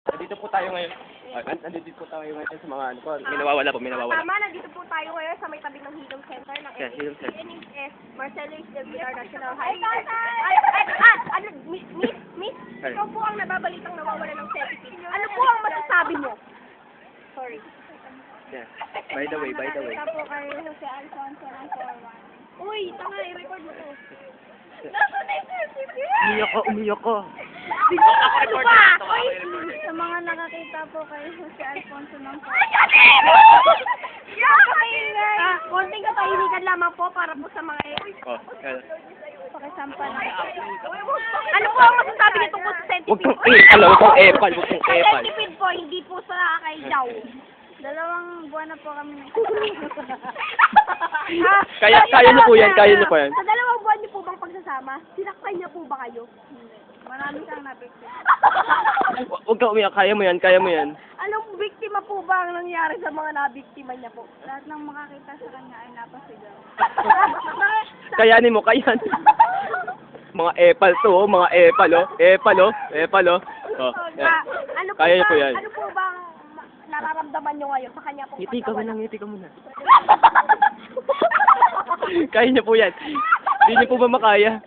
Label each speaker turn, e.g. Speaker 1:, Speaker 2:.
Speaker 1: Nandito po tayo ngayon. Nandito po tayo ngayon sa mga ano po. May nawawala po, may nawawala.
Speaker 2: Tama, nandito po tayo ngayon sa may tabi ng Hilong Center ng
Speaker 1: Yeah, Hilong Center.
Speaker 2: NHS Marcelo Esdevilar National High. Miss,
Speaker 1: Ay.
Speaker 2: ikaw po ang nababalitang nawawala ng centipede. Ano po ang masasabi mo? Sorry.
Speaker 1: Yeah. By the way.
Speaker 2: Nakakita po kayo Jose Alfonso ng 4-1. Uy, tanga, i-record mo to. Nasa na yung centipede?
Speaker 1: Umiyak ko.
Speaker 2: Ano ba?
Speaker 3: Sa mga nakakita po kay Jose Alfonso ng
Speaker 2: Konting katahimikan lamang po para po sa mga
Speaker 1: Oh, yan.
Speaker 3: pakisampa na.
Speaker 2: Ano po ang masasabi niyo tungkol sa
Speaker 1: Huwag
Speaker 2: centipede?
Speaker 1: kang epal, huwag kang epal, huwag kang
Speaker 2: Sa
Speaker 1: epal.
Speaker 2: centipede po, hindi po sa kay Daw.
Speaker 3: 2 buwan na po kami
Speaker 1: Kaya niyo po yan, kaya niyo po yan.
Speaker 2: Sa 2 buwan niyo po bang pagsasama, sinaktan niya po ba kayo?
Speaker 3: Marami kang nabiktima.
Speaker 1: Huwag kang umiyak, kaya mo yan.
Speaker 2: Anong biktima po ba ang nangyari sa mga nabiktima niya po?
Speaker 3: Lahat ng makakita sa kanya ay napasigaw.
Speaker 1: Kayanin mo, kayan. Mga epal to, oh, mga epal, oh. Epal, oh. Oh, yan.
Speaker 2: Ano po
Speaker 1: Kaya niyo
Speaker 2: ba,
Speaker 1: po yan.
Speaker 2: ano po bang nararamdaman niyo ngayon sa kanya po?
Speaker 1: Ngiti ka muna. Kaya niyo po yan. Hindi niyo po ba makaya?